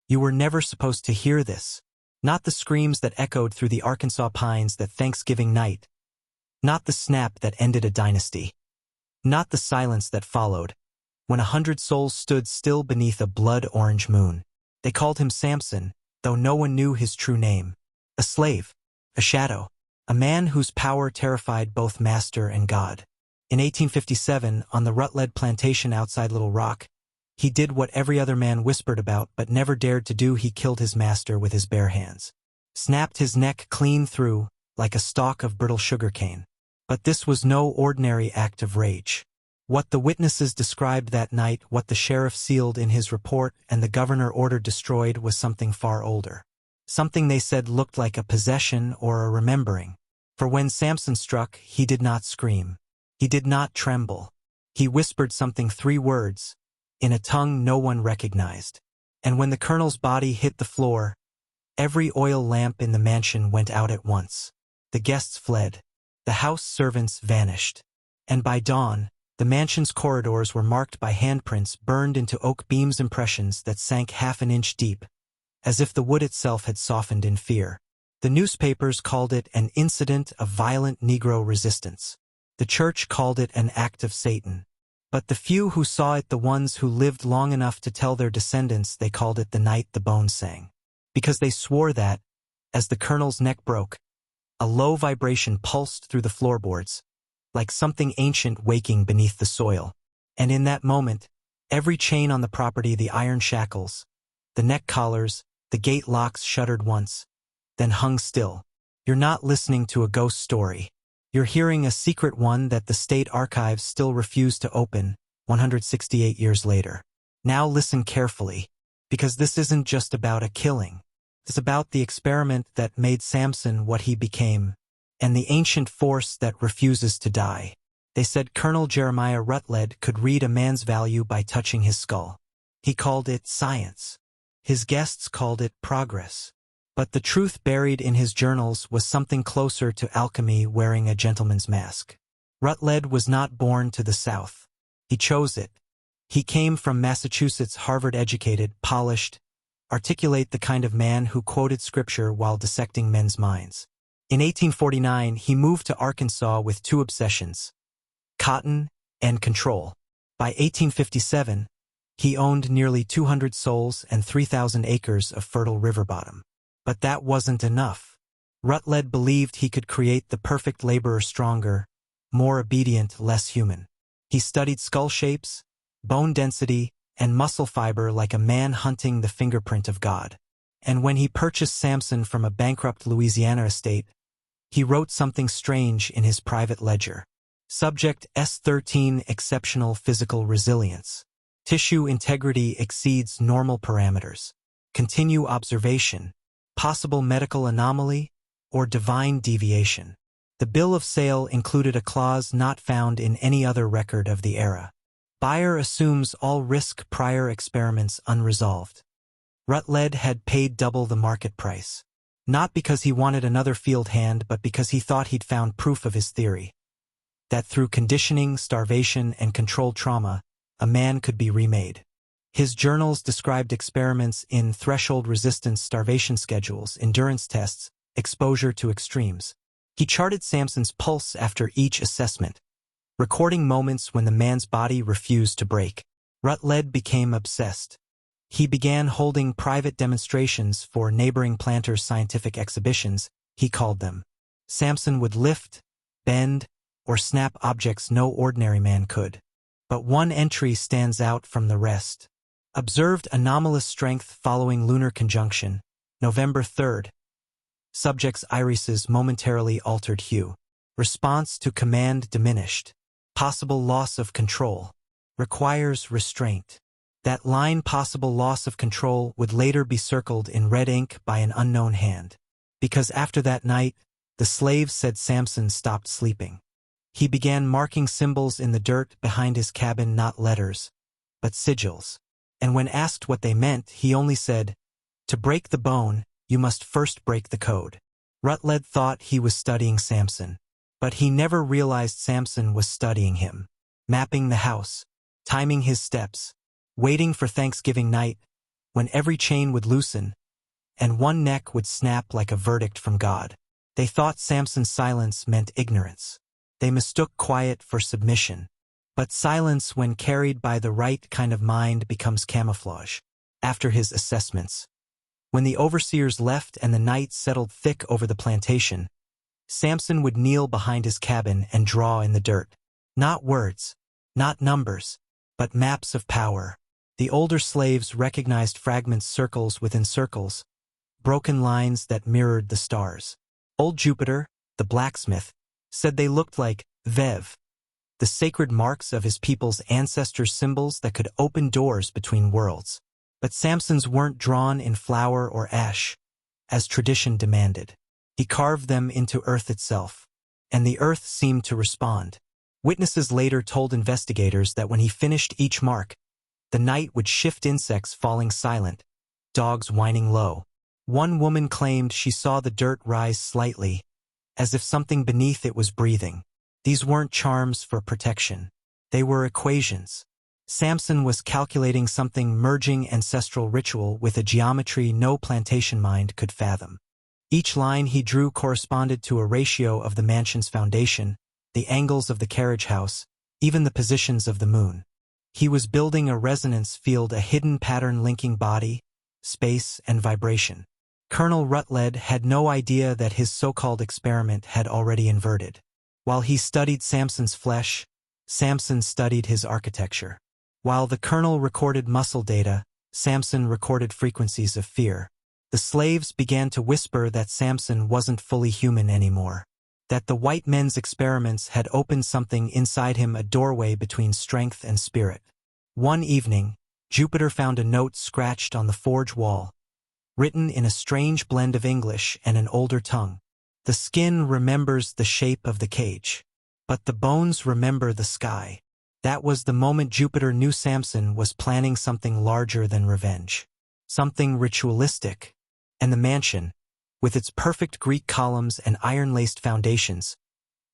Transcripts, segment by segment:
You were never supposed to hear this. Not the screams that echoed through the Arkansas pines that Thanksgiving night. Not the snap that ended a dynasty. Not the silence that followed, when 100 souls stood still beneath a blood-orange moon. They called him Samson, though no one knew his true name. A slave, a shadow, a man whose power terrified both master and God. In 1857, on the Rutledge plantation outside Little Rock, he did what every other man whispered about but never dared to do. He killed his master with his bare hands. Snapped his neck clean through, like a stalk of brittle sugarcane. But this was no ordinary act of rage. What the witnesses described that night, what the sheriff sealed in his report and the governor ordered destroyed, was something far older. Something they said looked like a possession or a remembering. For when Samson struck, he did not scream. He did not tremble. He whispered something, 3 words, in a tongue no one recognized. And when the colonel's body hit the floor, every oil lamp in the mansion went out at once. The guests fled. The house servants vanished. And by dawn, the mansion's corridors were marked by handprints burned into oak beams, impressions that sank half an inch deep, as if the wood itself had softened in fear. The newspapers called it an incident of violent Negro resistance. The church called it an act of Satan. But the few who saw it, the ones who lived long enough to tell their descendants, they called it the night the bones sang. Because they swore that, as the colonel's neck broke, a low vibration pulsed through the floorboards, like something ancient waking beneath the soil. And in that moment, every chain on the property, the iron shackles, the neck collars, the gate locks shuddered once, then hung still. You're not listening to a ghost story. You're hearing a secret one that the state archives still refuse to open, 168 years later. Now listen carefully, because this isn't just about a killing. It's about the experiment that made Samson what he became, and the ancient force that refuses to die. They said Colonel Jeremiah Rutledge could read a man's value by touching his skull. He called it science. His guests called it progress. But the truth buried in his journals was something closer to alchemy wearing a gentleman's mask. Rutledge was not born to the South. He chose it. He came from Massachusetts, Harvard-educated, polished, articulate, the kind of man who quoted scripture while dissecting men's minds. In 1849, he moved to Arkansas with 2 obsessions: cotton and control. By 1857, he owned nearly 200 souls and 3,000 acres of fertile river bottom. But that wasn't enough. Rutledge believed he could create the perfect laborer, stronger, more obedient, less human. He studied skull shapes, bone density, and muscle fiber like a man hunting the fingerprint of God. And when he purchased Samson from a bankrupt Louisiana estate, he wrote something strange in his private ledger. Subject S13: exceptional physical resilience. Tissue integrity exceeds normal parameters. Continue observation. Possible medical anomaly or divine deviation. The bill of sale included a clause not found in any other record of the era. Buyer assumes all risk, prior experiments unresolved. Rutledge had paid double the market price. Not because he wanted another field hand, but because he thought he'd found proof of his theory. That through conditioning, starvation, and controlled trauma, a man could be remade. His journals described experiments in threshold resistance, starvation schedules, endurance tests, exposure to extremes. He charted Samson's pulse after each assessment, recording moments when the man's body refused to break. Rutledge became obsessed. He began holding private demonstrations for neighboring planters' scientific exhibitions, he called them. Samson would lift, bend, or snap objects no ordinary man could. But one entry stands out from the rest. Observed anomalous strength following lunar conjunction, November 3rd. Subject's irises momentarily altered hue. Response to command diminished. Possible loss of control. Requires restraint. That line, possible loss of control, would later be circled in red ink by an unknown hand. Because after that night, the slaves said Samson stopped sleeping. He began marking symbols in the dirt behind his cabin, not letters, but sigils. And when asked what they meant, he only said, "To break the bone, you must first break the code." Rutledge thought he was studying Samson, but he never realized Samson was studying him, mapping the house, timing his steps, waiting for Thanksgiving night, when every chain would loosen, and one neck would snap like a verdict from God. They thought Samson's silence meant ignorance. They mistook quiet for submission. But silence, when carried by the right kind of mind, becomes camouflage. After his assessments, when the overseers left and the night settled thick over the plantation, Samson would kneel behind his cabin and draw in the dirt. Not words, not numbers, but maps of power. The older slaves recognized fragments, circles within circles, broken lines that mirrored the stars. Old Jupiter, the blacksmith, said they looked like Vev, the sacred marks of his people's ancestors, symbols that could open doors between worlds. But Samson's weren't drawn in flour or ash, as tradition demanded. He carved them into earth itself, and the earth seemed to respond. Witnesses later told investigators that when he finished each mark, the night would shift, insects falling silent, dogs whining low. One woman claimed she saw the dirt rise slightly, as if something beneath it was breathing. These weren't charms for protection. They were equations. Samson was calculating something, merging ancestral ritual with a geometry no plantation mind could fathom. Each line he drew corresponded to a ratio of the mansion's foundation, the angles of the carriage house, even the positions of the moon. He was building a resonance field, a hidden pattern linking body, space, and vibration. Colonel Rutledge had no idea that his so-called experiment had already inverted. While he studied Samson's flesh, Samson studied his architecture. While the colonel recorded muscle data, Samson recorded frequencies of fear. The slaves began to whisper that Samson wasn't fully human anymore, that the white men's experiments had opened something inside him, a doorway between strength and spirit. One evening, Jupiter found a note scratched on the forge wall, written in a strange blend of English and an older tongue. The skin remembers the shape of the cage, but the bones remember the sky. That was the moment Jupiter knew Samson was planning something larger than revenge, something ritualistic. And the mansion, with its perfect Greek columns and iron-laced foundations,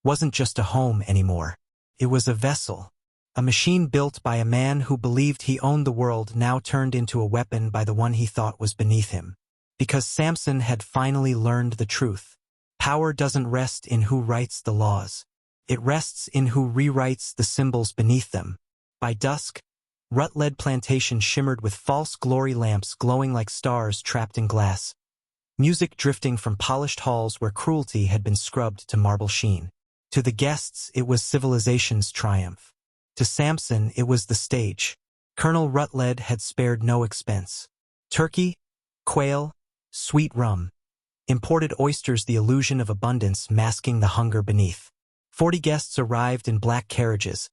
wasn't just a home anymore. It was a vessel, a machine built by a man who believed he owned the world, now turned into a weapon by the one he thought was beneath him. Because Samson had finally learned the truth. Power doesn't rest in who writes the laws. It rests in who rewrites the symbols beneath them. By dusk, Rutledge Plantation shimmered with false glory lamps glowing like stars trapped in glass. Music drifting from polished halls where cruelty had been scrubbed to marble sheen. To the guests, it was civilization's triumph. To Samson, it was the stage. Colonel Rutledge had spared no expense. Turkey, quail, sweet rum. Imported oysters, the illusion of abundance masking the hunger beneath. 40 guests arrived in black carriages,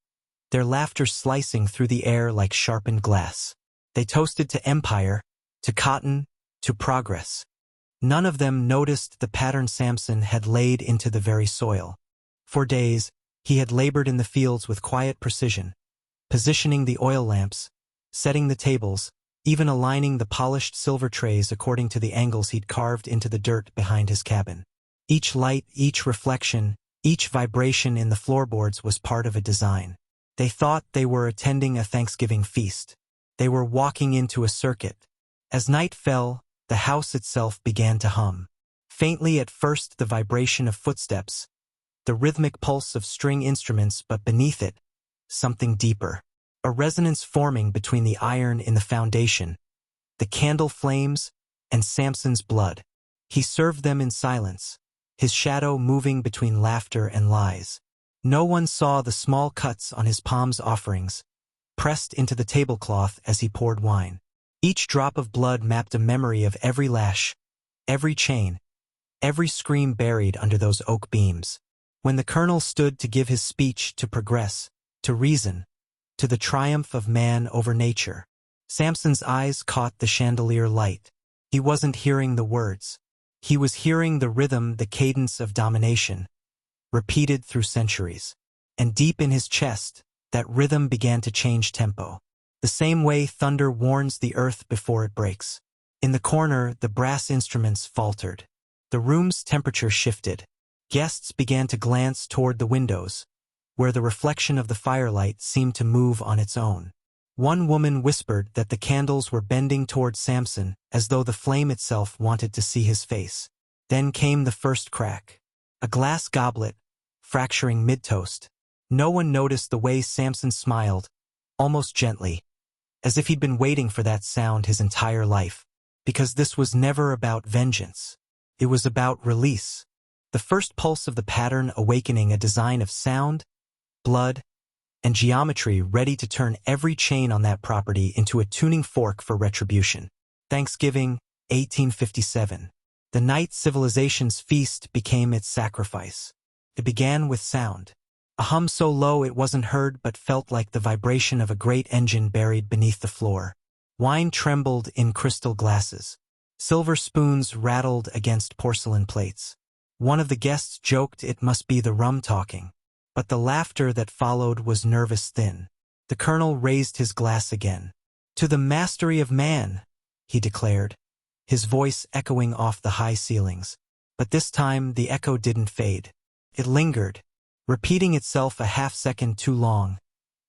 their laughter slicing through the air like sharpened glass. They toasted to empire, to cotton, to progress. None of them noticed the pattern Samson had laid into the very soil. For days, he had labored in the fields with quiet precision, positioning the oil lamps, setting the tables, even aligning the polished silver trays according to the angles he'd carved into the dirt behind his cabin. Each light, each reflection, each vibration in the floorboards was part of a design. They thought they were attending a Thanksgiving feast. They were walking into a circuit. As night fell, the house itself began to hum. Faintly at first, the vibration of footsteps, the rhythmic pulse of string instruments, but beneath it, something deeper. A resonance forming between the iron in the foundation, the candle flames, and Samson's blood. He served them in silence, his shadow moving between laughter and lies. No one saw the small cuts on his palms, offerings, pressed into the tablecloth as he poured wine. Each drop of blood mapped a memory of every lash, every chain, every scream buried under those oak beams. When the colonel stood to give his speech, to progress, to reason, to the triumph of man over nature, Samson's eyes caught the chandelier light. He wasn't hearing the words. He was hearing the rhythm, the cadence of domination, repeated through centuries. And deep in his chest, that rhythm began to change tempo. The same way thunder warns the earth before it breaks. In the corner, the brass instruments faltered. The room's temperature shifted. Guests began to glance toward the windows, where the reflection of the firelight seemed to move on its own. One woman whispered that the candles were bending toward Samson, as though the flame itself wanted to see his face. Then came the first crack. A glass goblet, fracturing mid-toast. No one noticed the way Samson smiled, almost gently, as if he'd been waiting for that sound his entire life. Because this was never about vengeance. It was about release. The first pulse of the pattern awakening a design of sound, blood, and geometry ready to turn every chain on that property into a tuning fork for retribution. Thanksgiving, 1857. The night civilization's feast became its sacrifice. It began with sound. A hum so low it wasn't heard but felt like the vibration of a great engine buried beneath the floor. Wine trembled in crystal glasses. Silver spoons rattled against porcelain plates. One of the guests joked it must be the rum talking. But the laughter that followed was nervous thin. The colonel raised his glass again. "To the mastery of man," he declared, his voice echoing off the high ceilings. But this time the echo didn't fade. It lingered, repeating itself a half-second too long,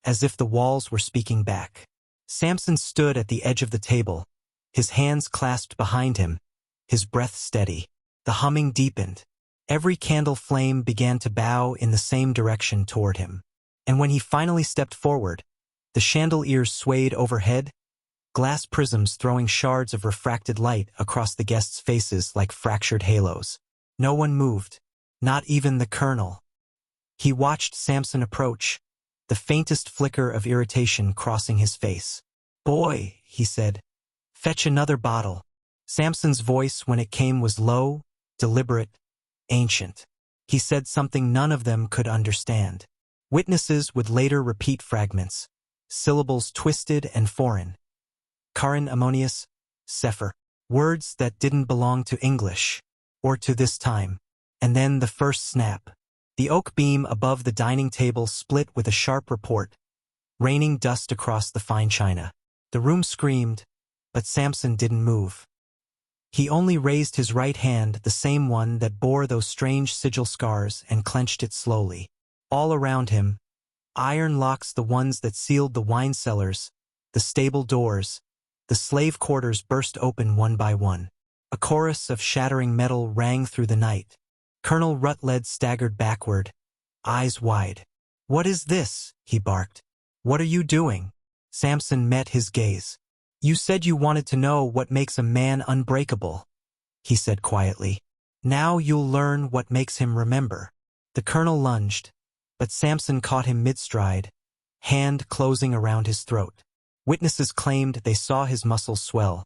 as if the walls were speaking back. Samson stood at the edge of the table, his hands clasped behind him, his breath steady. The humming deepened. Every candle flame began to bow in the same direction toward him. And when he finally stepped forward, the chandeliers swayed overhead, glass prisms throwing shards of refracted light across the guests' faces like fractured halos. No one moved, not even the colonel. He watched Samson approach, the faintest flicker of irritation crossing his face. "Boy," he said, "fetch another bottle." Samson's voice when it came was low, deliberate, ancient. He said something none of them could understand. Witnesses would later repeat fragments, syllables twisted and foreign. Karin ammonius, Sefer. Words that didn't belong to English, or to this time. And then the first snap. The oak beam above the dining table split with a sharp report, raining dust across the fine china. The room screamed, but Samson didn't move. He only raised his right hand, the same one that bore those strange sigil scars, and clenched it slowly. All around him, iron locks, the ones that sealed the wine cellars, the stable doors, the slave quarters burst open one by one. A chorus of shattering metal rang through the night. Colonel Rutledge staggered backward, eyes wide. "What is this?" he barked. "What are you doing?" Samson met his gaze. "You said you wanted to know what makes a man unbreakable," he said quietly. "Now you'll learn what makes him remember." The colonel lunged, but Samson caught him mid-stride, hand closing around his throat. Witnesses claimed they saw his muscles swell,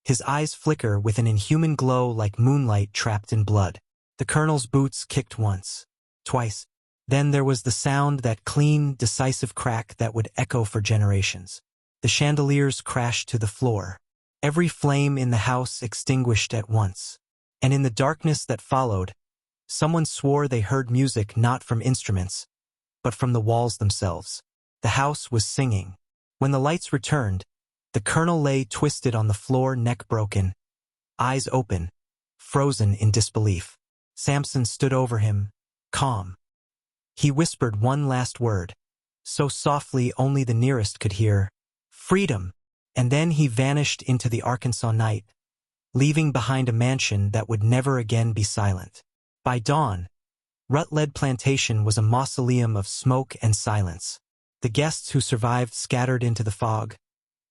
his eyes flicker with an inhuman glow like moonlight trapped in blood. The colonel's boots kicked once, twice. Then there was the sound, that clean, decisive crack that would echo for generations. The chandeliers crashed to the floor. Every flame in the house extinguished at once. And in the darkness that followed, someone swore they heard music not from instruments, but from the walls themselves. The house was singing. When the lights returned, the colonel lay twisted on the floor, neck broken, eyes open, frozen in disbelief. Samson stood over him, calm. He whispered one last word, so softly only the nearest could hear, "Freedom," and then he vanished into the Arkansas night, leaving behind a mansion that would never again be silent. By dawn, Rutledge Plantation was a mausoleum of smoke and silence. The guests who survived scattered into the fog,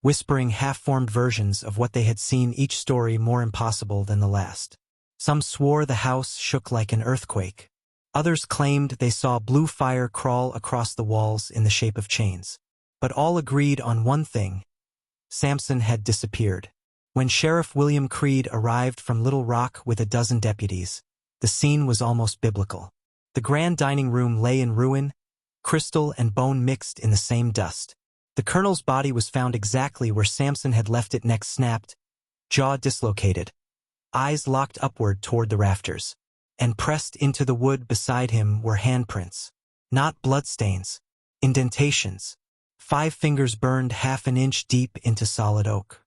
whispering half-formed versions of what they had seen, each story more impossible than the last. Some swore the house shook like an earthquake. Others claimed they saw blue fire crawl across the walls in the shape of chains. But all agreed on one thing: Samson had disappeared. When Sheriff William Creed arrived from Little Rock with a dozen deputies, the scene was almost biblical. The grand dining room lay in ruin, crystal and bone mixed in the same dust. The colonel's body was found exactly where Samson had left it, neck snapped, jaw dislocated, eyes locked upward toward the rafters. And pressed into the wood beside him were handprints. Not bloodstains, indentations. 5 fingers burned half an inch deep into solid oak.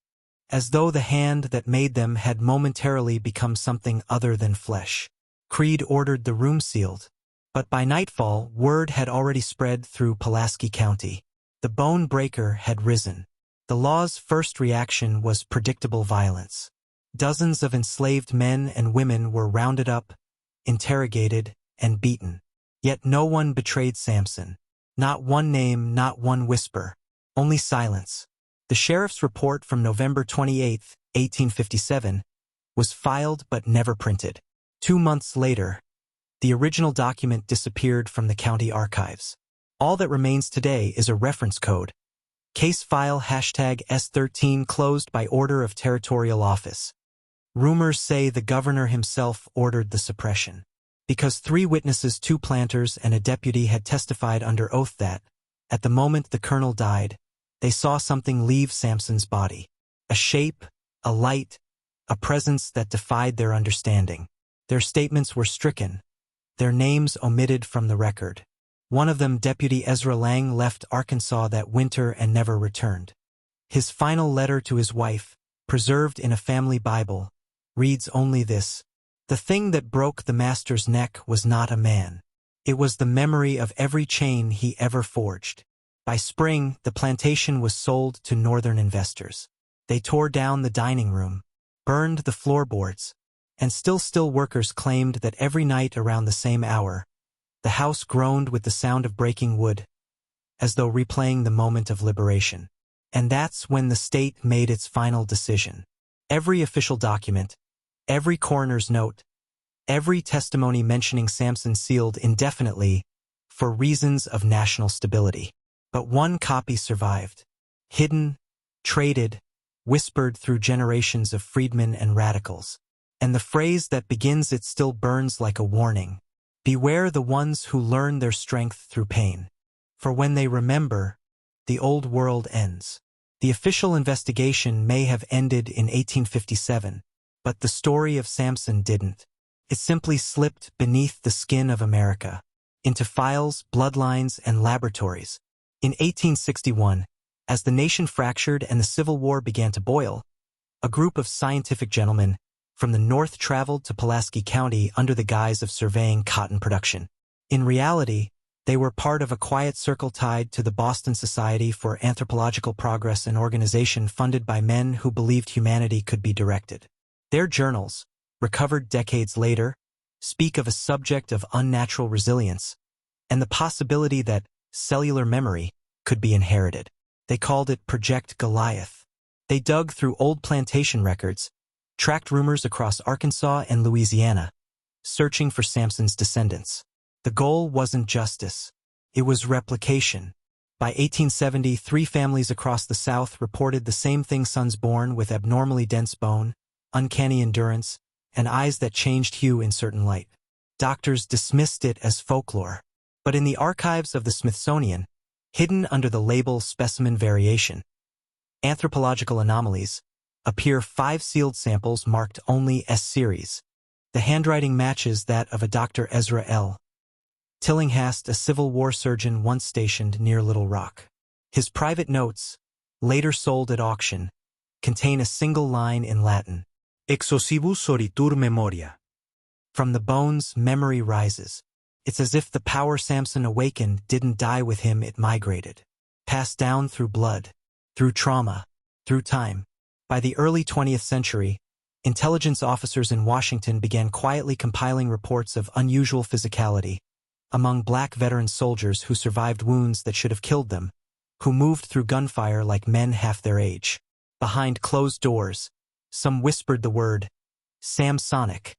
As though the hand that made them had momentarily become something other than flesh. Creed ordered the room sealed. But by nightfall, word had already spread through Pulaski County. The bone breaker had risen. The law's first reaction was predictable violence. Dozens of enslaved men and women were rounded up, interrogated, and beaten. Yet no one betrayed Samson. Not one name, not one whisper. Only silence. The sheriff's report from November 28, 1857, was filed but never printed. 2 months later, the original document disappeared from the county archives. All that remains today is a reference code. Case file #S13 closed by order of territorial office. Rumors say the governor himself ordered the suppression. Because 3 witnesses, 2 planters and a deputy had testified under oath that, at the moment the colonel died, they saw something leave Samson's body. A shape, a light, a presence that defied their understanding. Their statements were stricken, their names omitted from the record. One of them, Deputy Ezra Lang, left Arkansas that winter and never returned. His final letter to his wife, preserved in a family Bible, reads only this: "The thing that broke the master's neck was not a man. It was the memory of every chain he ever forged." By spring, the plantation was sold to northern investors. They tore down the dining room, burned the floorboards, and still workers claimed that every night around the same hour, the house groaned with the sound of breaking wood, as though replaying the moment of liberation. And that's when the state made its final decision. Every official document, every coroner's note, every testimony mentioning Samson sealed indefinitely for reasons of national stability. But one copy survived. Hidden, traded, whispered through generations of freedmen and radicals. And the phrase that begins it still burns like a warning. Beware the ones who learn their strength through pain. For when they remember, the old world ends. The official investigation may have ended in 1857, but the story of Samson didn't. It simply slipped beneath the skin of America, into files, bloodlines, and laboratories. In 1861, as the nation fractured and the Civil War began to boil, a group of scientific gentlemen from the North traveled to Pulaski County under the guise of surveying cotton production. In reality, they were part of a quiet circle tied to the Boston Society for Anthropological Progress, an organization funded by men who believed humanity could be directed. Their journals, recovered decades later, speak of a subject of unnatural resilience and the possibility that cellular memory could be inherited. They called it Project Goliath. They dug through old plantation records, tracked rumors across Arkansas and Louisiana, searching for Samson's descendants. The goal wasn't justice. It was replication. By 1870, 3 families across the South reported the same thing: sons born with abnormally dense bone, uncanny endurance, and eyes that changed hue in certain light. Doctors dismissed it as folklore. But in the archives of the Smithsonian, hidden under the label Specimen Variation, Anthropological Anomalies, appear 5 sealed samples marked only S-series. The handwriting matches that of a Dr. Ezra L. Tillinghast, a Civil War surgeon once stationed near Little Rock. His private notes, later sold at auction, contain a single line in Latin: Exosibus oritur memoria. From the bones, memory rises. It's as if the power Samson awakened didn't die with him, it migrated. Passed down through blood, through trauma, through time. By the early 20th century, intelligence officers in Washington began quietly compiling reports of unusual physicality among black veteran soldiers who survived wounds that should have killed them, who moved through gunfire like men half their age. Behind closed doors, some whispered the word Samsonic,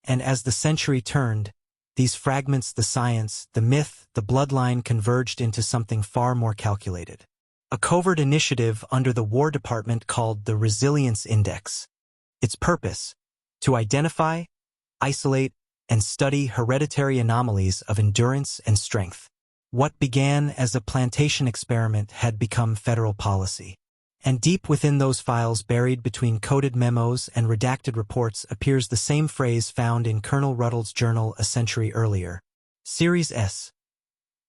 and as the century turned, these fragments, the science, the myth, the bloodline, converged into something far more calculated. A covert initiative under the War Department called the Resilience Index. Its purpose: to identify, isolate, and study hereditary anomalies of endurance and strength. What began as a plantation experiment had become federal policy. And deep within those files, buried between coded memos and redacted reports, appears the same phrase found in Colonel Ruddle's journal a century earlier. Series S.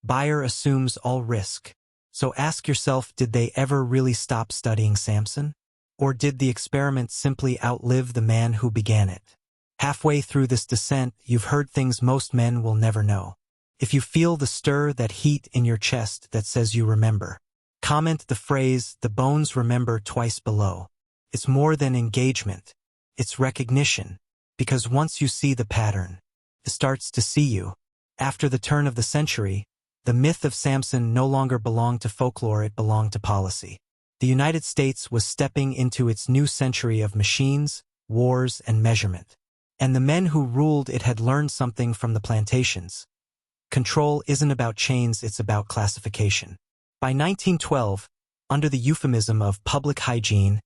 Buyer assumes all risk. So ask yourself, did they ever really stop studying Samson? Or did the experiment simply outlive the man who began it? Halfway through this descent, you've heard things most men will never know. If you feel the stir, that heat in your chest that says you remember, Comment the phrase, "The bones remember," twice below. It's more than engagement. It's recognition. Because once you see the pattern, it starts to see you. After the turn of the century, the myth of Samson no longer belonged to folklore, it belonged to policy. The United States was stepping into its new century of machines, wars, and measurement. And the men who ruled it had learned something from the plantations. Control isn't about chains, it's about classification. By 1912, under the euphemism of public hygiene,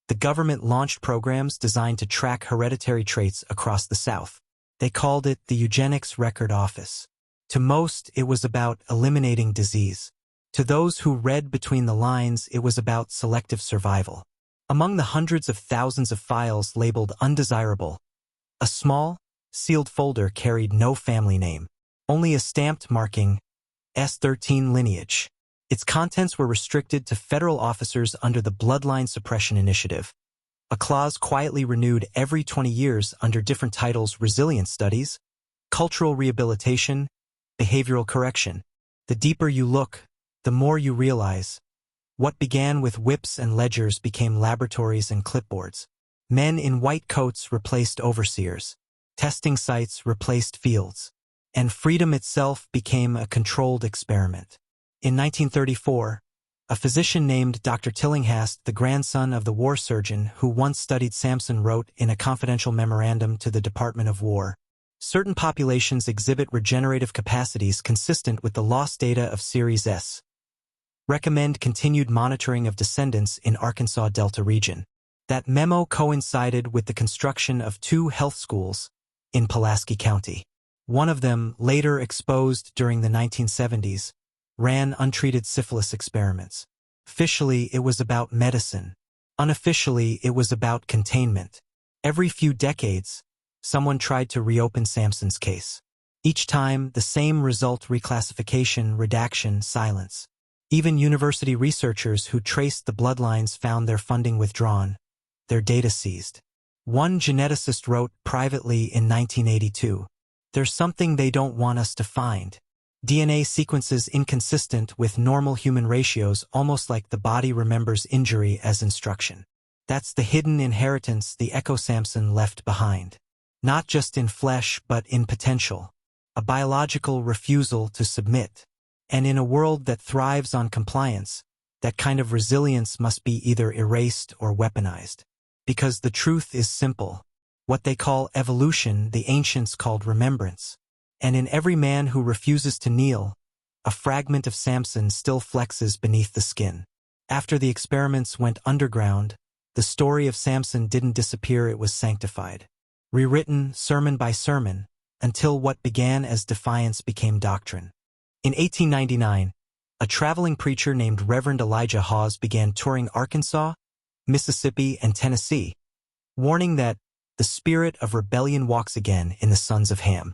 the government launched programs designed to track hereditary traits across the South. They called it the Eugenics Record Office. To most, it was about eliminating disease. To those who read between the lines, it was about selective survival. Among the hundreds of thousands of files labeled undesirable, a small, sealed folder carried no family name, only a stamped marking, S13 lineage. Its contents were restricted to federal officers under the Bloodline Suppression Initiative, a clause quietly renewed every 20 years under different titles: resilience studies, cultural rehabilitation, behavioral correction. The deeper you look, the more you realize. What began with whips and ledgers became laboratories and clipboards. Men in white coats replaced overseers. Testing sites replaced fields. And freedom itself became a controlled experiment. In 1934, a physician named Dr. Tillinghast, the grandson of the war surgeon who once studied Samson, wrote in a confidential memorandum to the Department of War, "Certain populations exhibit regenerative capacities consistent with the lost data of Series S. Recommend continued monitoring of descendants in Arkansas Delta region." That memo coincided with the construction of 2 health schools in Pulaski County. One of them, later exposed during the 1970s, ran untreated syphilis experiments. Officially, it was about medicine. Unofficially, it was about containment. Every few decades, someone tried to reopen Samson's case. Each time, the same result: reclassification, redaction, silence. Even university researchers who traced the bloodlines found their funding withdrawn, their data seized. One geneticist wrote privately in 1982, "There's something they don't want us to find. DNA sequences inconsistent with normal human ratios, almost like the body remembers injury as instruction." That's the hidden inheritance the Echo-Samson left behind. Not just in flesh, but in potential. A biological refusal to submit. And in a world that thrives on compliance, that kind of resilience must be either erased or weaponized. Because the truth is simple. What they call evolution, the ancients called remembrance. And in every man who refuses to kneel, a fragment of Samson still flexes beneath the skin. After the experiments went underground, the story of Samson didn't disappear, it was sanctified. Rewritten sermon by sermon, until what began as defiance became doctrine. In 1899, a traveling preacher named Reverend Elijah Hawes began touring Arkansas, Mississippi, and Tennessee, warning that the spirit of rebellion walks again in the sons of Ham.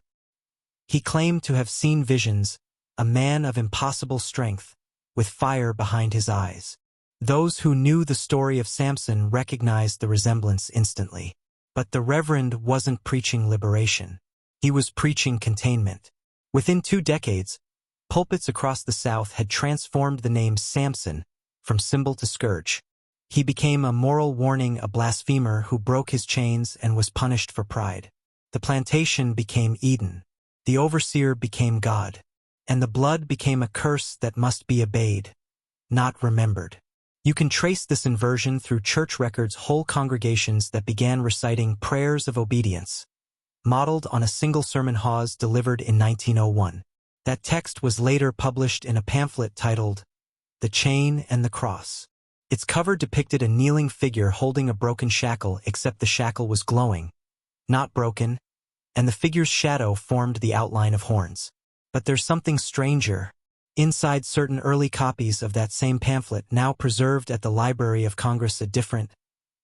He claimed to have seen visions, a man of impossible strength, with fire behind his eyes. Those who knew the story of Samson recognized the resemblance instantly. But the Reverend wasn't preaching liberation. He was preaching containment. Within 2 decades, pulpits across the South had transformed the name Samson from symbol to scourge. He became a moral warning, a blasphemer who broke his chains and was punished for pride. The plantation became Eden. The overseer became God. And the blood became a curse that must be obeyed, not remembered. You can trace this inversion through church records, whole congregations that began reciting prayers of obedience, modeled on a single sermon Hawes delivered in 1901. That text was later published in a pamphlet titled The Chain and the Cross. Its cover depicted a kneeling figure holding a broken shackle, except the shackle was glowing, not broken, and the figure's shadow formed the outline of horns. But there's something stranger. Inside certain early copies of that same pamphlet, now preserved at the Library of Congress, a different,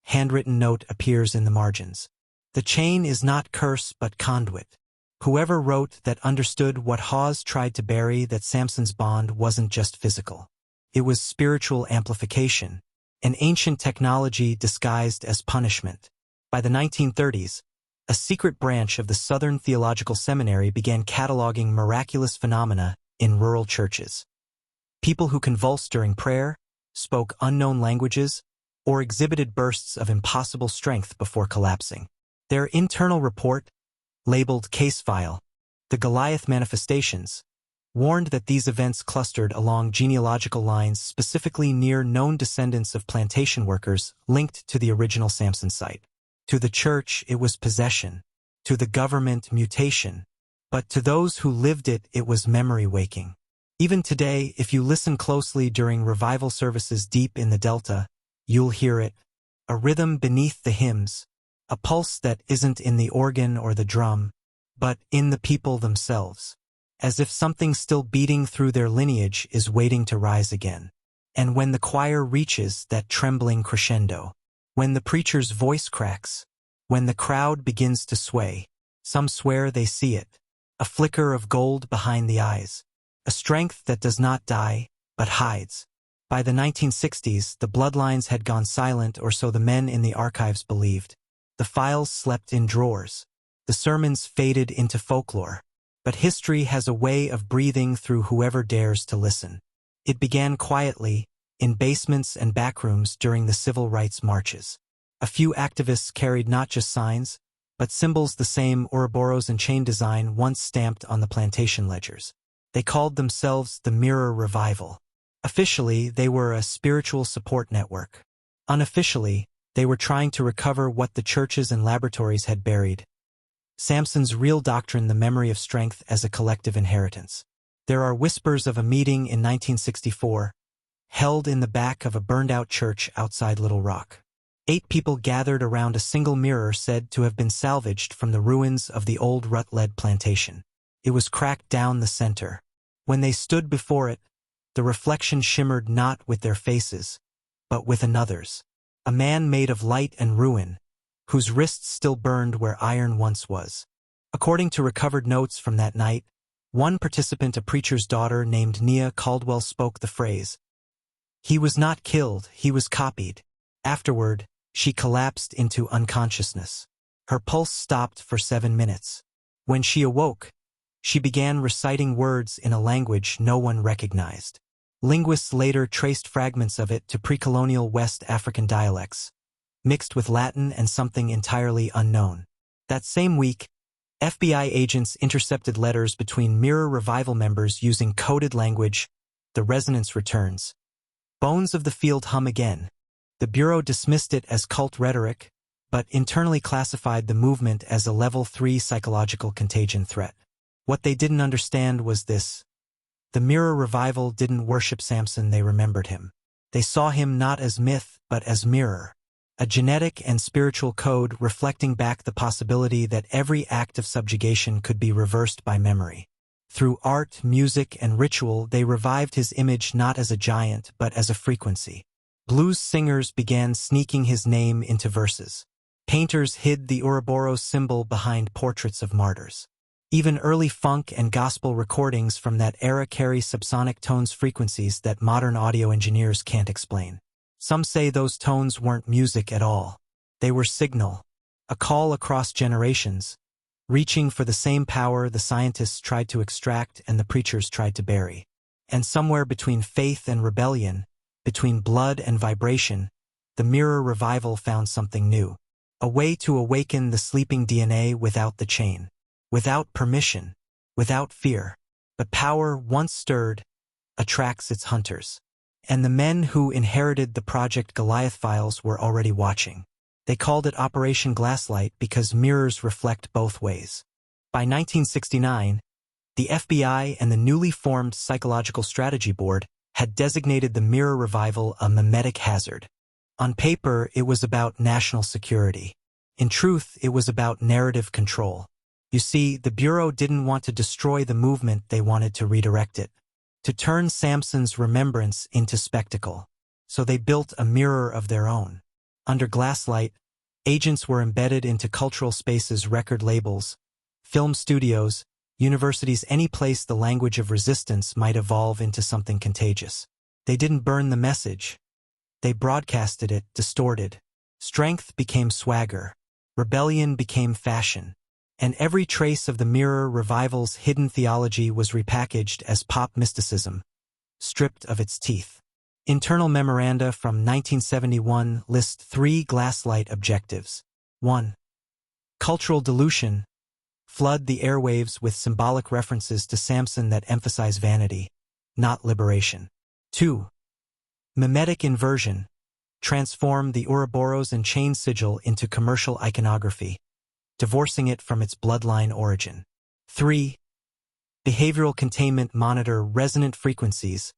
handwritten note appears in the margins. The chain is not curse but conduit. Whoever wrote that understood what Hawes tried to bury, that Samson's bond wasn't just physical. It was spiritual amplification, an ancient technology disguised as punishment. By the 1930s, a secret branch of the Southern Theological Seminary began cataloging miraculous phenomena in rural churches. People who convulsed during prayer, spoke unknown languages, or exhibited bursts of impossible strength before collapsing. Their internal report, labeled Case File, the Goliath Manifestations, warned that these events clustered along genealogical lines specifically near known descendants of plantation workers linked to the original Samson site. To the church, it was possession. To the government, mutation. But to those who lived it, it was memory waking. Even today, if you listen closely during revival services deep in the Delta, you'll hear it. A rhythm beneath the hymns. A pulse that isn't in the organ or the drum, but in the people themselves. As if something still beating through their lineage is waiting to rise again. And when the choir reaches that trembling crescendo, when the preacher's voice cracks, when the crowd begins to sway, some swear they see it. A flicker of gold behind the eyes. A strength that does not die, but hides. By the 1960s, the bloodlines had gone silent, or so the men in the archives believed. The files slept in drawers. The sermons faded into folklore. But history has a way of breathing through whoever dares to listen. It began quietly, in basements and backrooms during the civil rights marches. A few activists carried not just signs, but symbols the same Ouroboros and chain design once stamped on the plantation ledgers. They called themselves the Mirror Revival. Officially, they were a spiritual support network. Unofficially, they were trying to recover what the churches and laboratories had buried. Samson's real doctrine, the memory of strength as a collective inheritance. There are whispers of a meeting in 1964, held in the back of a burned-out church outside Little Rock. 8 people gathered around a single mirror said to have been salvaged from the ruins of the old Rutledge plantation. It was cracked down the center. When they stood before it, the reflection shimmered not with their faces, but with another's. A man made of light and ruin, whose wrists still burned where iron once was. According to recovered notes from that night, one participant, a preacher's daughter named Nia Caldwell, spoke the phrase, "He was not killed, he was copied." Afterward, she collapsed into unconsciousness. Her pulse stopped for 7 minutes. When she awoke, she began reciting words in a language no one recognized. Linguists later traced fragments of it to pre-colonial West African dialects, mixed with Latin and something entirely unknown. That same week, FBI agents intercepted letters between Mirror Revival members using coded language. The resonance returns. Bones of the field hum again. The Bureau dismissed it as cult rhetoric, but internally classified the movement as a level 3 psychological contagion threat. What they didn't understand was this. The Mirror Revival didn't worship Samson, they remembered him. They saw him not as myth, but as mirror. A genetic and spiritual code reflecting back the possibility that every act of subjugation could be reversed by memory. Through art, music, and ritual, they revived his image not as a giant, but as a frequency. Blues singers began sneaking his name into verses. Painters hid the Ouroboros symbol behind portraits of martyrs. Even early funk and gospel recordings from that era carry subsonic tones, frequencies that modern audio engineers can't explain. Some say those tones weren't music at all. They were signal, a call across generations, reaching for the same power the scientists tried to extract and the preachers tried to bury. And somewhere between faith and rebellion, between blood and vibration, the Mirror Revival found something new. A way to awaken the sleeping DNA without the chain, without permission, without fear. But power, once stirred, attracts its hunters. And the men who inherited the Project Goliath files were already watching. They called it Operation Glasslight because mirrors reflect both ways. By 1969, the FBI and the newly formed Psychological Strategy Board had designated the Mirror Revival a mimetic hazard. On paper, it was about national security. In truth, it was about narrative control. You see, the Bureau didn't want to destroy the movement, they wanted to redirect it. To turn Samson's remembrance into spectacle. So they built a mirror of their own. Under Glasslight, agents were embedded into cultural spaces, record labels, film studios, universities, any place the language of resistance might evolve into something contagious. They didn't burn the message. They broadcasted it, distorted. Strength became swagger. Rebellion became fashion. And every trace of the Mirror Revival's hidden theology was repackaged as pop mysticism, stripped of its teeth. Internal memoranda from 1971 list 3 Glasslight objectives. 1. Cultural dilution. Flood the airwaves with symbolic references to Samson that emphasize vanity, not liberation. 2. Mimetic inversion. Transform the Ouroboros and chain sigil into commercial iconography, divorcing it from its bloodline origin. 3. Behavioral containment. Monitor resonant frequencies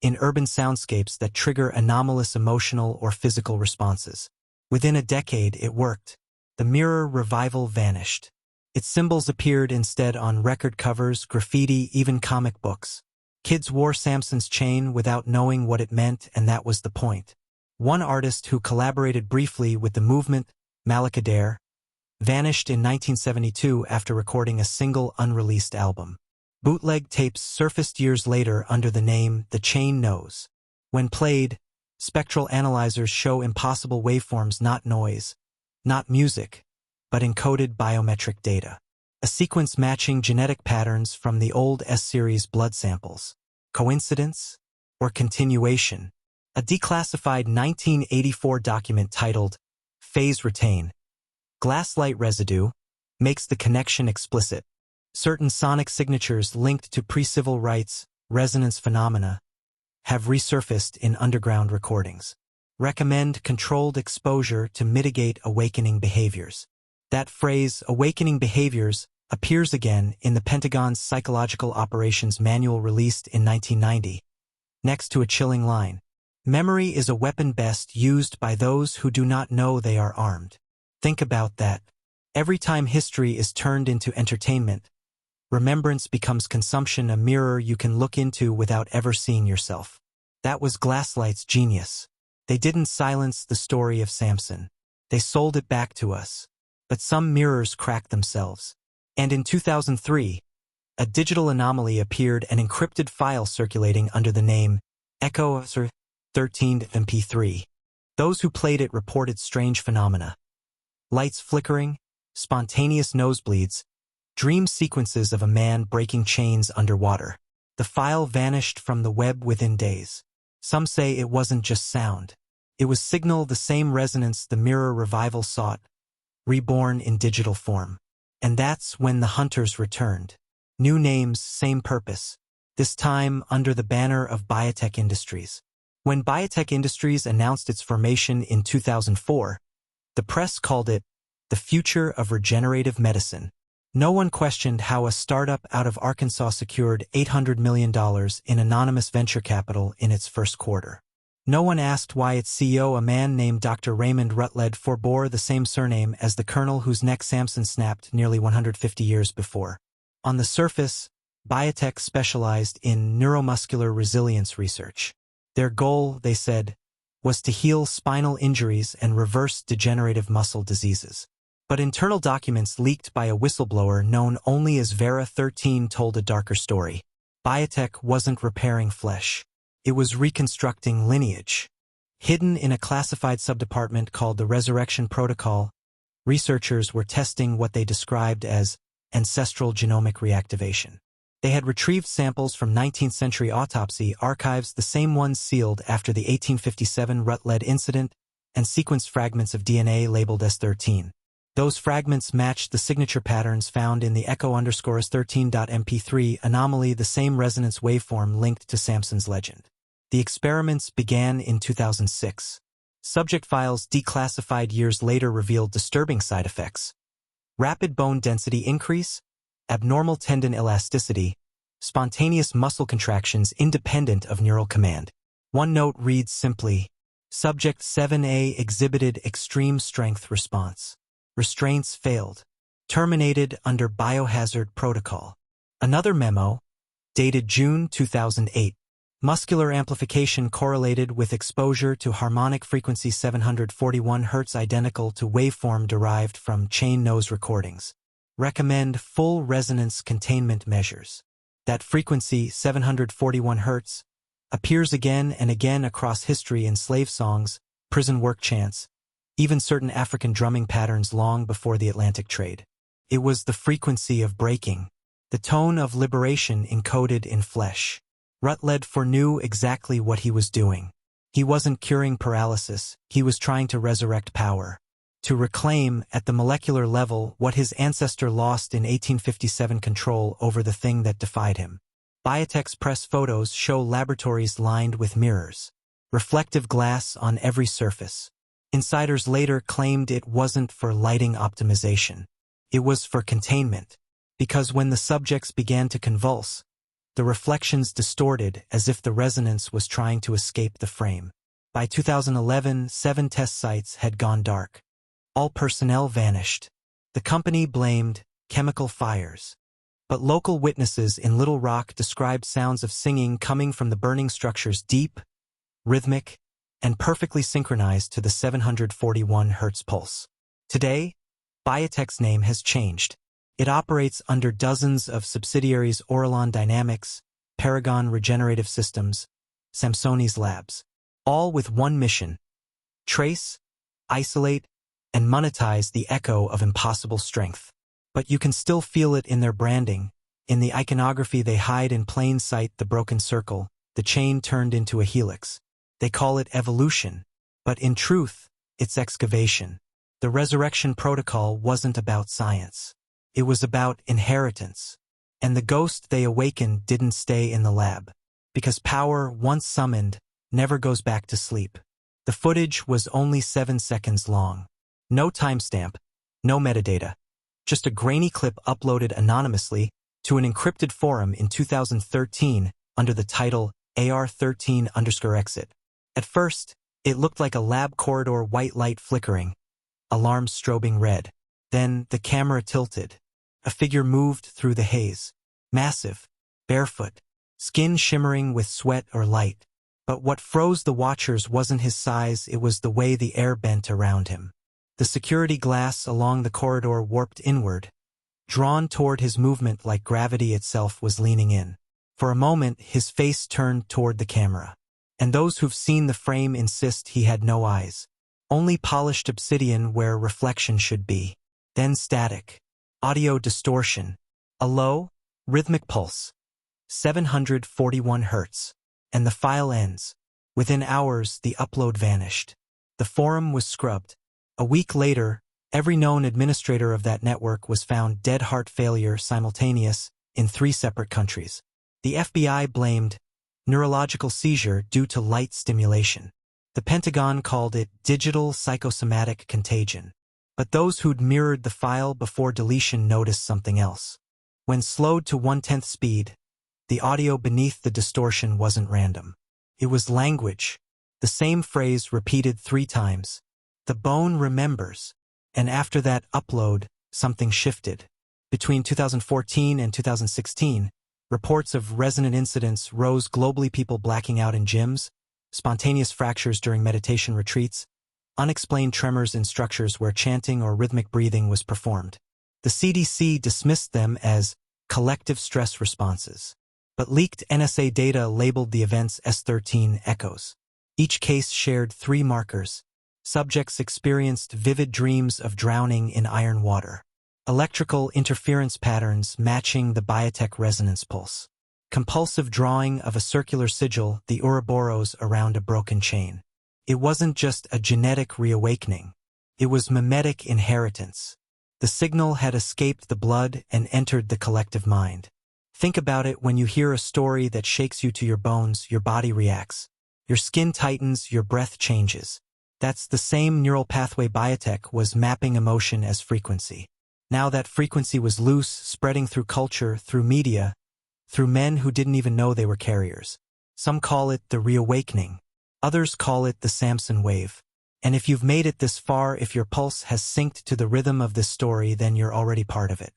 in urban soundscapes that trigger anomalous emotional or physical responses. Within a decade, it worked. The mirror revival vanished. Its symbols appeared instead on record covers, graffiti, even comic books. Kids wore Samson's chain without knowing what it meant, and that was the point. One artist who collaborated briefly with the movement, Malakadere, vanished in 1972 after recording a single unreleased album. Bootleg tapes surfaced years later under the name The Chain Knows. When played, spectral analyzers show impossible waveforms, not noise, not music, but encoded biometric data. A sequence matching genetic patterns from the old S-series blood samples. Coincidence? Or continuation? A declassified 1984 document titled Phase Retain, Glasslight Residue, makes the connection explicit. Certain sonic signatures linked to pre-civil rights, resonance phenomena, have resurfaced in underground recordings. Recommend controlled exposure to mitigate awakening behaviors. That phrase, awakening behaviors, appears again in the Pentagon's Psychological Operations Manual released in 1990, next to a chilling line. Memory is a weapon best used by those who do not know they are armed. Think about that. Every time history is turned into entertainment, remembrance becomes consumption, a mirror you can look into without ever seeing yourself. That was Glasslight's genius. They didn't silence the story of Samson. They sold it back to us. But some mirrors crack themselves. And in 2003, a digital anomaly appeared, an encrypted file circulating under the name Esoteric 13 MP3. Those who played it reported strange phenomena. Lights flickering, spontaneous nosebleeds, dream sequences of a man breaking chains underwater. The file vanished from the web within days. Some say it wasn't just sound. It was signal, the same resonance the mirror revival sought, reborn in digital form. And that's when the hunters returned. New names, same purpose. This time under the banner of Biotech Industries. When Biotech Industries announced its formation in 2004, the press called it the future of regenerative medicine. No one questioned how a startup out of Arkansas secured $800 million in anonymous venture capital in its first quarter. No one asked why its CEO, a man named Dr. Raymond Rutledge, forbore the same surname as the colonel whose neck Samson snapped nearly 150 years before. On the surface, Biotech specialized in neuromuscular resilience research. Their goal, they said, was to heal spinal injuries and reverse degenerative muscle diseases. But internal documents leaked by a whistleblower known only as Vera 13 told a darker story. Biotech wasn't repairing flesh. It was reconstructing lineage. Hidden in a classified subdepartment called the Resurrection Protocol, researchers were testing what they described as ancestral genomic reactivation. They had retrieved samples from 19th century autopsy archives, the same ones sealed after the 1857 Rutledge incident, and sequenced fragments of DNA labeled S13. Those fragments matched the signature patterns found in the Echo_13.mp3 anomaly, the same resonance waveform linked to Samson's legend. The experiments began in 2006. Subject files declassified years later revealed disturbing side effects. Rapid bone density increase, abnormal tendon elasticity, spontaneous muscle contractions independent of neural command. One note reads simply, Subject 7A exhibited extreme strength response. Restraints failed. Terminated under biohazard protocol. Another memo, dated June 2008. Muscular amplification correlated with exposure to harmonic frequency 741 Hz identical to waveform derived from chain nose recordings. Recommend full resonance containment measures. That frequency, 741 Hz, appears again and again across history in slave songs, prison work chants, even certain African drumming patterns long before the Atlantic trade. It was the frequency of breaking, the tone of liberation encoded in flesh. Rutledge foreknew exactly what he was doing. He wasn't curing paralysis, he was trying to resurrect power. To reclaim, at the molecular level, what his ancestor lost in 1857, control over the thing that defied him. Biotech's press photos show laboratories lined with mirrors. Reflective glass on every surface. Insiders later claimed it wasn't for lighting optimization. It was for containment. Because when the subjects began to convulse, the reflections distorted as if the resonance was trying to escape the frame. By 2011, 7 test sites had gone dark. All personnel vanished. The company blamed chemical fires. But local witnesses in Little Rock described sounds of singing coming from the burning structures, deep, rhythmic, and perfectly synchronized to the 741 Hz pulse. Today, Biotech's name has changed. It operates under dozens of subsidiaries: Orelon Dynamics, Paragon Regenerative Systems, Samson's Labs, all with one mission: trace, isolate, and monetize the echo of impossible strength. But you can still feel it in their branding, in the iconography they hide in plain sight: the broken circle, the chain turned into a helix. They call it evolution, but in truth, it's excavation. The resurrection protocol wasn't about science. It was about inheritance. And the ghost they awakened didn't stay in the lab. Because power, once summoned, never goes back to sleep. The footage was only 7 seconds long. No timestamp, no metadata. Just a grainy clip uploaded anonymously to an encrypted forum in 2013 under the title AR13_exit. At first, it looked like a lab corridor, white light flickering, alarms strobing red. Then the camera tilted. A figure moved through the haze. Massive, barefoot, skin shimmering with sweat or light. But what froze the watchers wasn't his size, it was the way the air bent around him. The security glass along the corridor warped inward, drawn toward his movement like gravity itself was leaning in. For a moment, his face turned toward the camera. And those who've seen the frame insist he had no eyes. Only polished obsidian where reflection should be. Then static. Audio distortion. A low, rhythmic pulse. 741 Hz. And the file ends. Within hours, the upload vanished. The forum was scrubbed. A week later, every known administrator of that network was found dead, heart failure simultaneous, in 3 separate countries. The FBI blamed neurological seizure due to light stimulation. The Pentagon called it digital psychosomatic contagion. But those who'd mirrored the file before deletion noticed something else. When slowed to 1/10 speed, the audio beneath the distortion wasn't random. It was language, the same phrase repeated 3 times. The bone remembers. And after that upload, something shifted. Between 2014 and 2016, reports of resonant incidents rose globally: people blacking out in gyms, spontaneous fractures during meditation retreats, unexplained tremors in structures where chanting or rhythmic breathing was performed. The CDC dismissed them as collective stress responses. But leaked NSA data labeled the events S13 echoes. Each case shared 3 markers. Subjects experienced vivid dreams of drowning in iron water. Electrical interference patterns matching the biotech resonance pulse. Compulsive drawing of a circular sigil, the Ouroboros around a broken chain. It wasn't just a genetic reawakening. It was mimetic inheritance. The signal had escaped the blood and entered the collective mind. Think about it: when you hear a story that shakes you to your bones, your body reacts. Your skin tightens, your breath changes. That's the same neural pathway biotech was mapping emotion as frequency. Now that frequency was loose, spreading through culture, through media, through men who didn't even know they were carriers. Some call it the reawakening. Others call it the Samson wave. And if you've made it this far, if your pulse has synced to the rhythm of this story, then you're already part of it.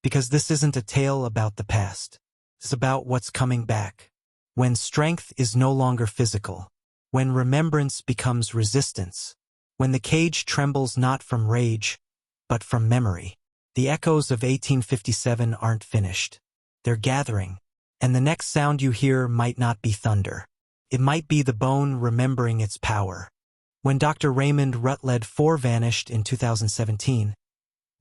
Because this isn't a tale about the past. It's about what's coming back. When strength is no longer physical. When remembrance becomes resistance. When the cage trembles not from rage, but from memory. The echoes of 1857 aren't finished. They're gathering. And the next sound you hear might not be thunder. It might be the bone remembering its power. When Dr. Raymond Rutledge IV vanished in 2017,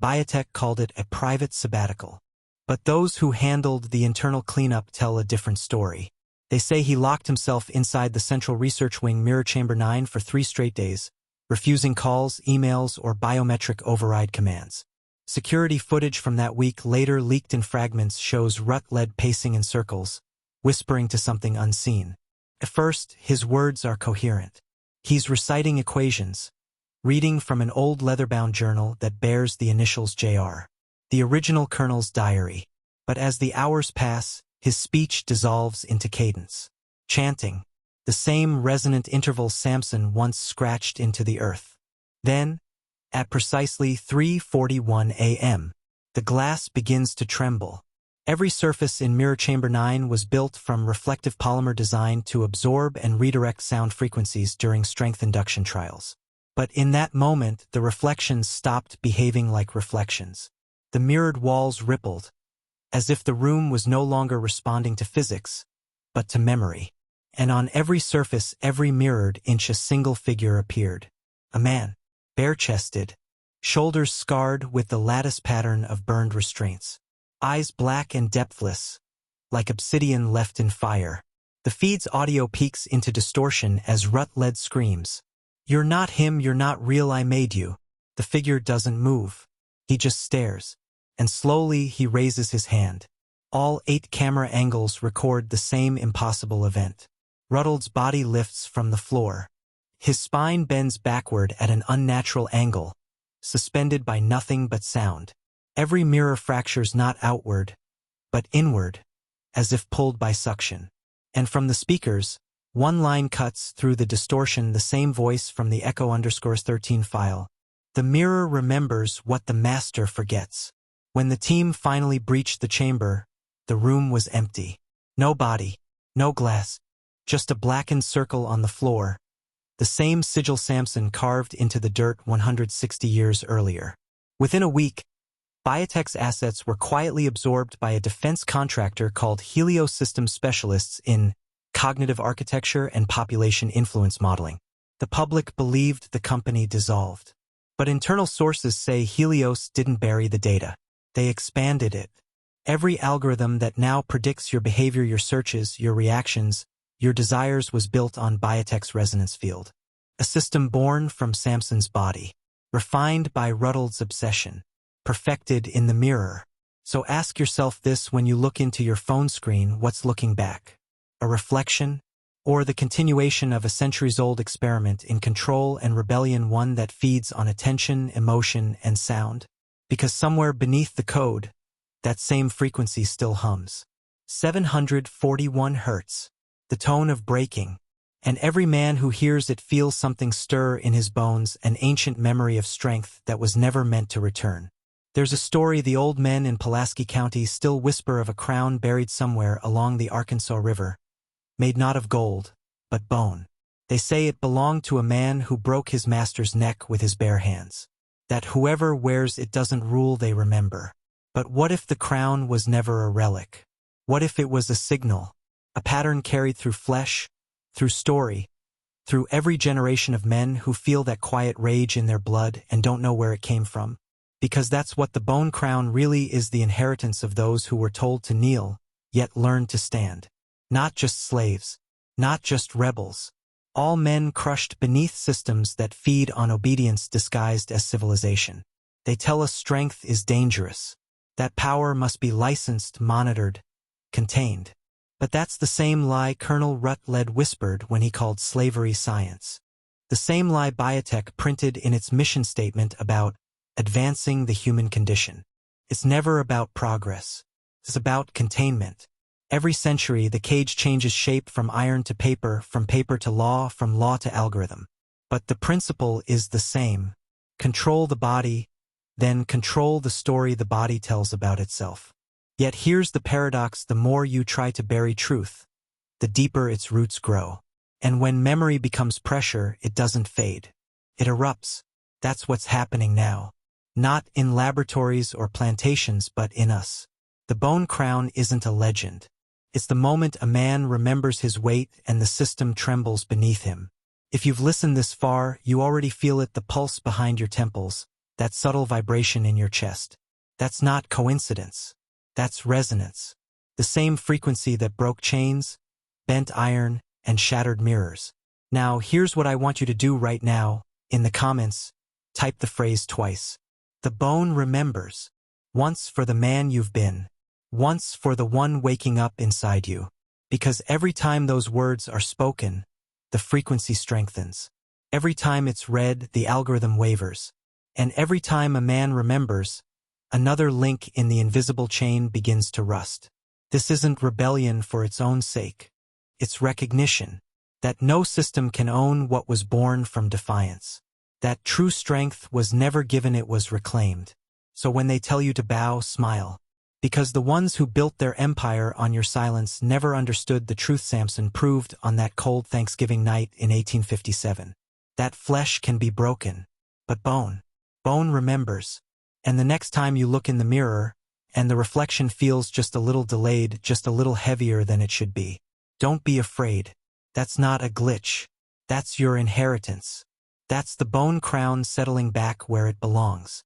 biotech called it a private sabbatical. But those who handled the internal cleanup tell a different story. They say he locked himself inside the Central Research Wing Mirror Chamber 9 for 3 straight days, refusing calls, emails, or biometric override commands. Security footage from that week later leaked in fragments shows Rut-led pacing in circles, whispering to something unseen. At first, his words are coherent. He's reciting equations, reading from an old leather-bound journal that bears the initials JR, the original colonel's diary. But as the hours pass, his speech dissolves into cadence, chanting, the same resonant intervals Samson once scratched into the earth. Then, at precisely 3:41 a.m., the glass begins to tremble. Every surface in Mirror Chamber 9 was built from reflective polymer design to absorb and redirect sound frequencies during strength induction trials. But in that moment, the reflections stopped behaving like reflections. The mirrored walls rippled, as if the room was no longer responding to physics, but to memory. And on every surface, every mirrored inch, a single figure appeared. A man, bare-chested, shoulders scarred with the lattice pattern of burned restraints, eyes black and depthless, like obsidian left in fire. The feed's audio peaks into distortion as Rut-led screams, "You're not him, you're not real, I made you." The figure doesn't move. He just stares. And slowly he raises his hand. All 8 camera angles record the same impossible event. Ruttle's body lifts from the floor. His spine bends backward at an unnatural angle, suspended by nothing but sound. Every mirror fractures not outward, but inward, as if pulled by suction. And from the speakers, one line cuts through the distortion, the same voice from the Echo_13 file. The mirror remembers what the master forgets. When the team finally breached the chamber, the room was empty. No body, no glass, just a blackened circle on the floor, the same sigil Samson carved into the dirt 160 years earlier. Within a week, biotech's assets were quietly absorbed by a defense contractor called Helios Systems Specialists in cognitive architecture and population influence modeling. The public believed the company dissolved. But internal sources say Helios didn't bury the data. They expanded it. Every algorithm that now predicts your behavior, your searches, your reactions, your desires was built on biotech's resonance field. A system born from Samson's body, refined by Ruttle's obsession, perfected in the mirror. So ask yourself this when you look into your phone screen: what's looking back? A reflection? Or the continuation of a centuries-old experiment in control and rebellion, one that feeds on attention, emotion, and sound? Because somewhere beneath the code, that same frequency still hums. 741 hertz, the tone of breaking, and every man who hears it feels something stir in his bones, an ancient memory of strength that was never meant to return. There's a story the old men in Pulaski County still whisper of, a crown buried somewhere along the Arkansas River, made not of gold, but bone. They say it belonged to a man who broke his master's neck with his bare hands. That whoever wears it doesn't rule, they remember. But what if the crown was never a relic? What if it was a signal, a pattern carried through flesh, through story, through every generation of men who feel that quiet rage in their blood and don't know where it came from? Because that's what the bone crown really is, the inheritance of those who were told to kneel, yet learned to stand. Not just slaves, not just rebels. All men crushed beneath systems that feed on obedience disguised as civilization. They tell us strength is dangerous, that power must be licensed, monitored, contained. But that's the same lie Colonel Rut-led whispered when he called slavery science. The same lie biotech printed in its mission statement about advancing the human condition. It's never about progress. It's about containment. Every century, the cage changes shape from iron to paper, from paper to law, from law to algorithm. But the principle is the same. Control the body, then control the story the body tells about itself. Yet here's the paradox: the more you try to bury truth, the deeper its roots grow. And when memory becomes pressure, it doesn't fade. It erupts. That's what's happening now. Not in laboratories or plantations, but in us. The bone crown isn't a legend. It's the moment a man remembers his weight and the system trembles beneath him. If you've listened this far, you already feel it, the pulse behind your temples, that subtle vibration in your chest. That's not coincidence. That's resonance. The same frequency that broke chains, bent iron, and shattered mirrors. Now, here's what I want you to do right now. In the comments, type the phrase twice. The bone remembers. Once for the man you've been. Once for the one waking up inside you. Because every time those words are spoken, the frequency strengthens. Every time it's read, the algorithm wavers. And every time a man remembers, another link in the invisible chain begins to rust. This isn't rebellion for its own sake. It's recognition that no system can own what was born from defiance. That true strength was never given, it was reclaimed. So when they tell you to bow, smile. Because the ones who built their empire on your silence never understood the truth. Samson proved on that cold Thanksgiving night in 1857. That flesh can be broken, but bone remembers. And the next time you look in the mirror, and the reflection feels just a little delayed, just a little heavier than it should be, don't be afraid. That's not a glitch. That's your inheritance. That's the bone crown settling back where it belongs.